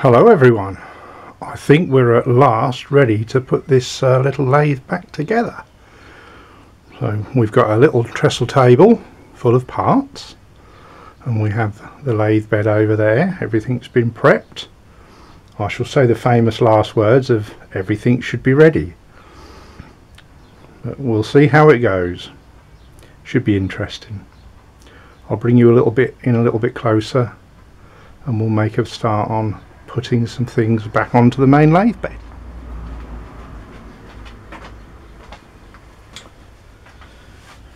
Hello everyone, I think we're at last ready to put this little lathe back together. So we've got a little trestle table full of parts and we have the lathe bed over there. Everything's been prepped. I shall say the famous last words of everything should be ready. But we'll see how it goes. Should be interesting. I'll bring you a little bit closer and we'll make a start on putting some things back onto the main lathe bed.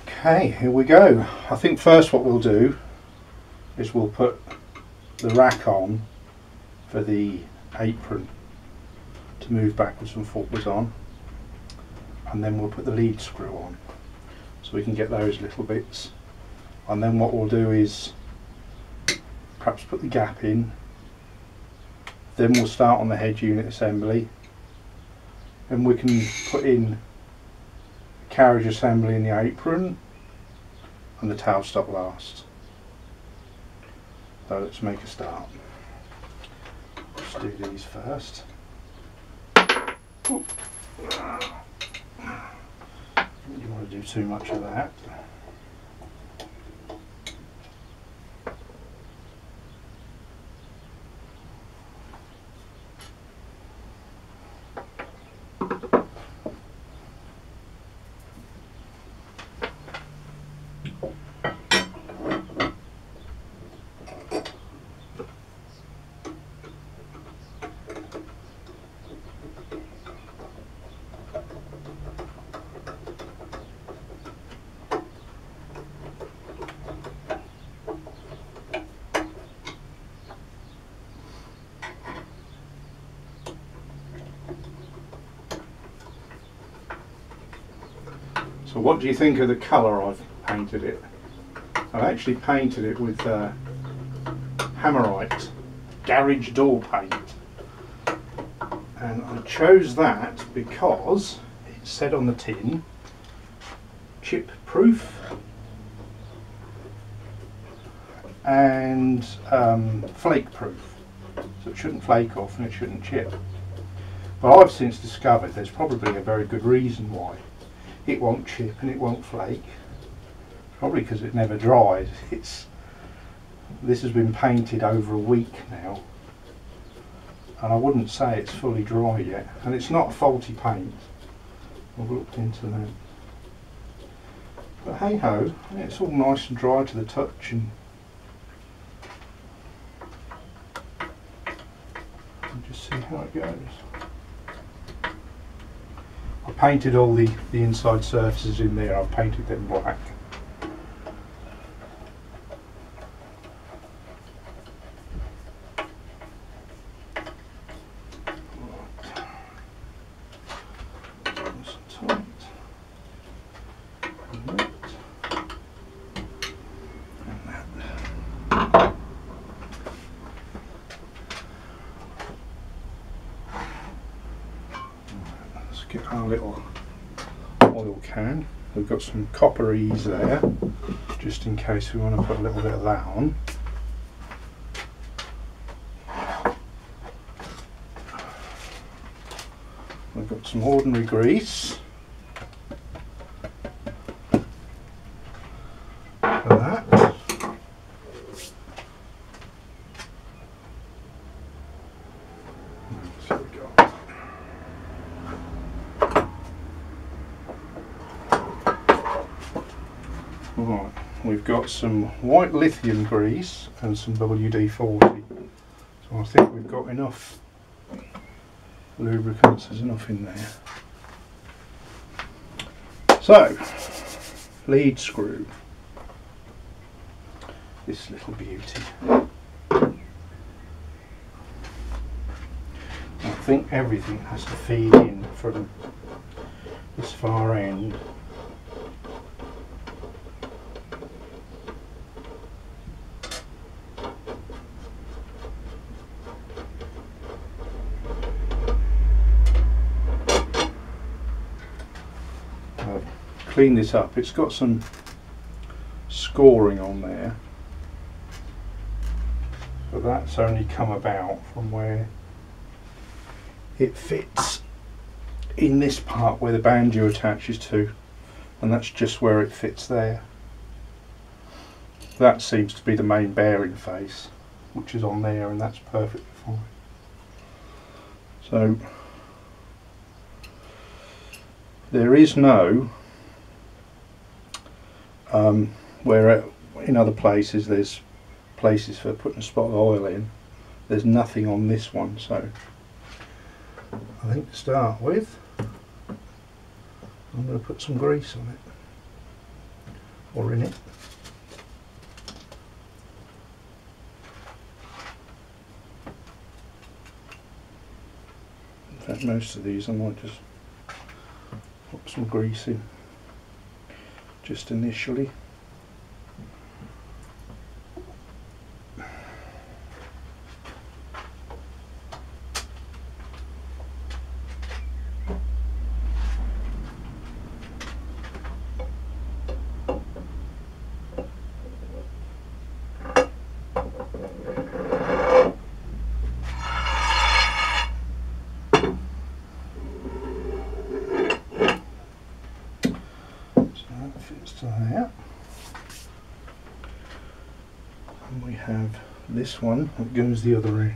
Okay, here we go. I think first what we'll do is we'll put the rack on for the apron to move backwards and forwards on, and then we'll put the lead screw on so we can get those little bits, and then what we'll do is perhaps put the gap in. Then we'll start on the head unit assembly, and we can put in carriage assembly in the apron and the tailstock last. So let's make a start. Let's do these first. Ooh. You don't want to do too much of that. So what do you think of the colour I've painted it? I've actually painted it with Hammerite garage door paint, and I chose that because it said on the tin chip proof and flake proof, so it shouldn't flake off and it shouldn't chip. But I've since discovered there's probably a very good reason why it won't chip and it won't flake. Probably because it never dries. This has been painted over a week now, and I wouldn't say it's fully dry yet, and it's not a faulty paint. I've looked into that, but hey ho, it's all nice and dry to the touch, and just see how it goes. I painted all the inside surfaces in there. I've painted them black. Get our little oil can. We've got some copper ease there, just in case we want to put a little bit of that on. We've got some ordinary grease for that. Right, we've got some white lithium grease and some WD-40, so I think we've got enough lubricants. There's enough in there. So, lead screw, this little beauty. I think everything has to feed in from this far end. Clean this up. It's got some scoring on there, but that's only come about from where it fits in this part where the banjo attaches to, and that's just where it fits there. That seems to be the main bearing face, which is on there, and that's perfectly fine. So there is no where in other places there's places for putting a spot of oil in. There's nothing on this one, so I think to start with I'm going to put some grease on it, or in it. In fact, most of these I might just put some grease in just initially. To there, and we have this one that goes the other end.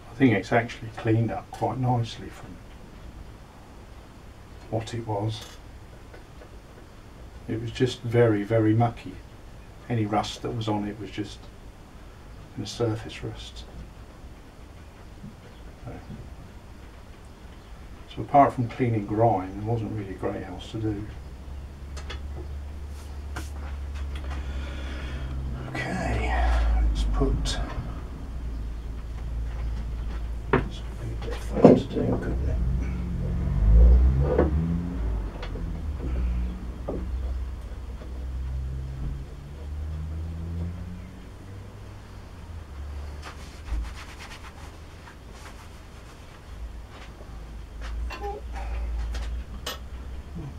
I think it's actually cleaned up quite nicely from what it was. It was just very, very mucky. Any rust that was on it was just in a surface rust. So apart from cleaning grime, there wasn't really great else to do. Okay, let's put to do, couldn't it?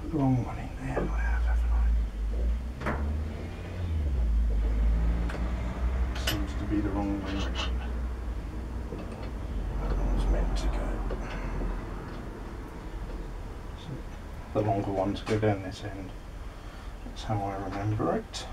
Put the wrong one in there, I have, haven't I? Seems to be the wrong direction. Meant to go. So the longer ones go down this end. That's how I remember it.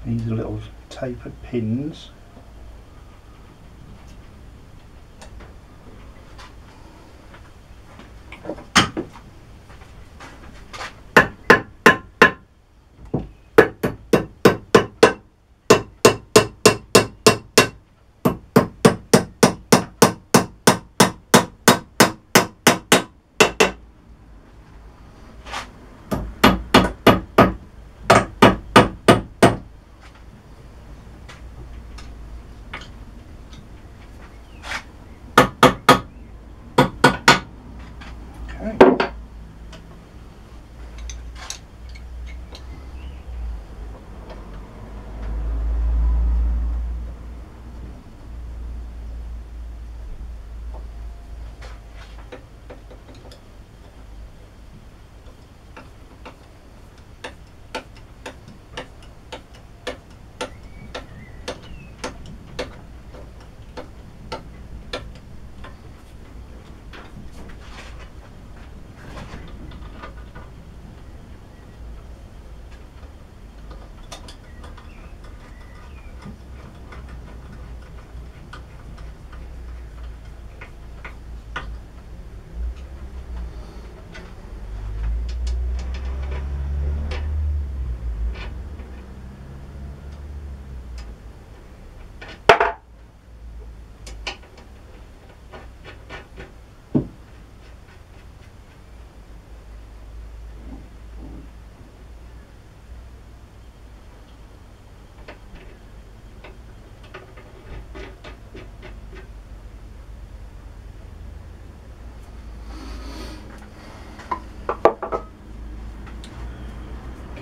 These are little tapered pins.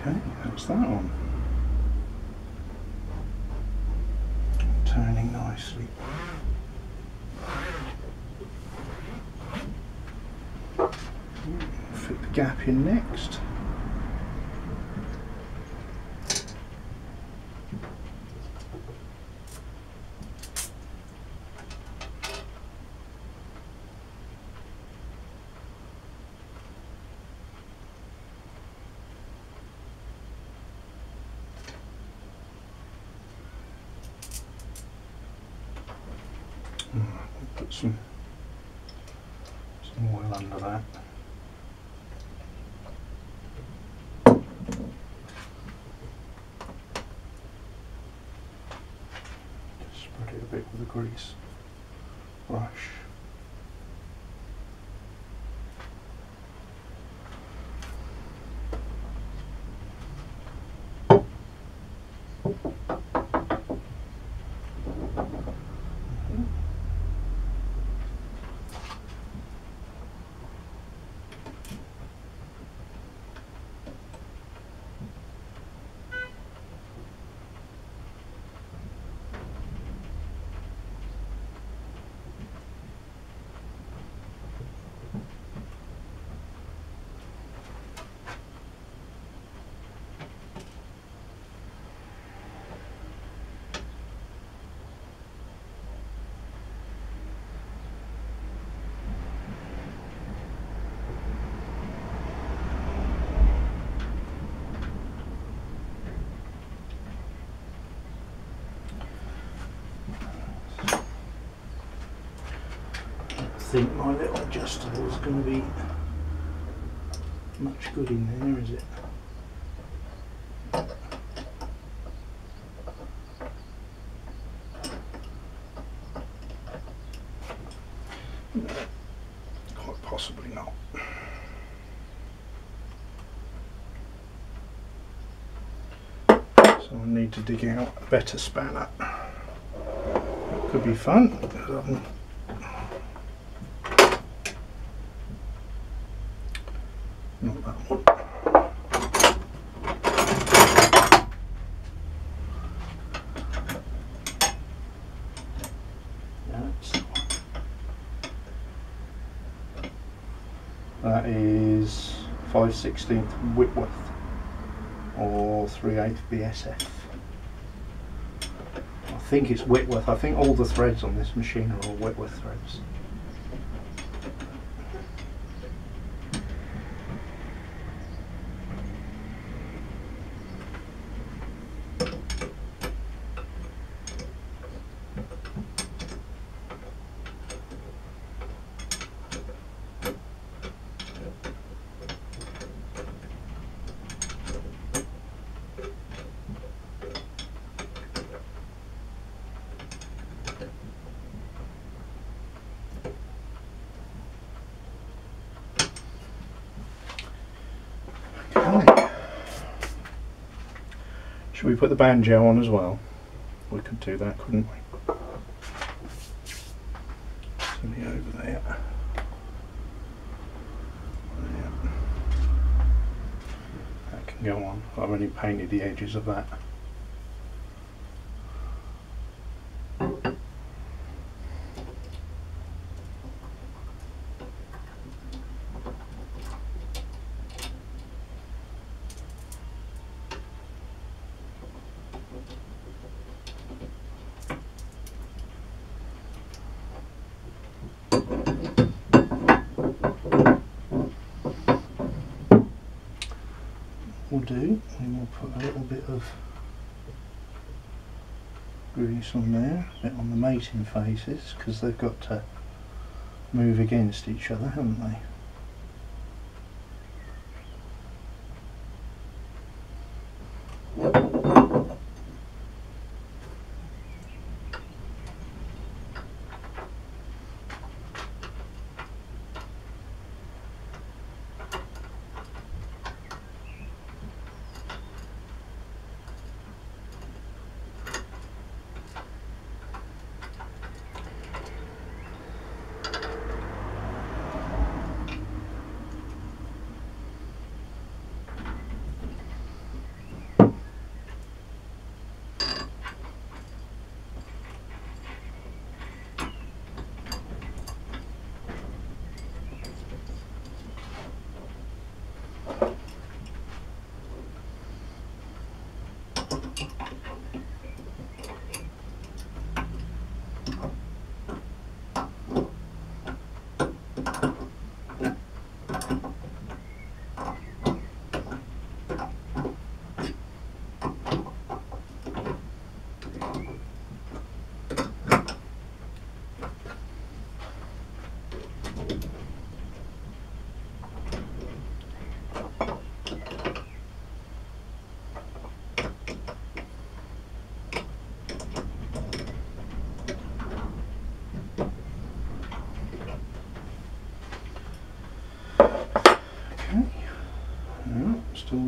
Okay, that's that on. Turning nicely. Fit the gap in next. Put some oil under that. Just spread it a bit with a grease brush. I think my little adjustable is going to be much good in there, is it? No, quite possibly not. So I need to dig out a better spanner. Could be fun. Not that one. That's the one. That is 5/16 Whitworth or 3/8 BSF. I think it's Whitworth. I think all the threads on this machine are all Whitworth threads. Okay. Should we put the banjo on as well? We could do that, couldn't we? It's only over there. Yeah. That can go on. I've only painted the edges of that. We'll do, and we'll put a little bit of grease on there, a bit on the mating faces, because they've got to move against each other, haven't they?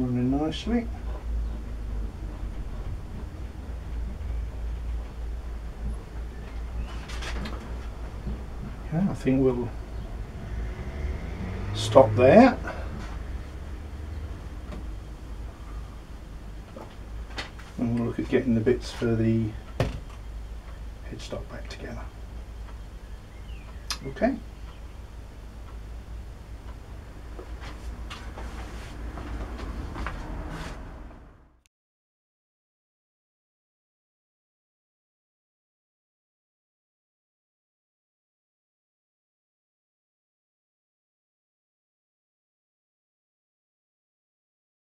running nicely. Okay, I think we'll stop there. And we'll look at getting the bits for the headstock back together. Okay.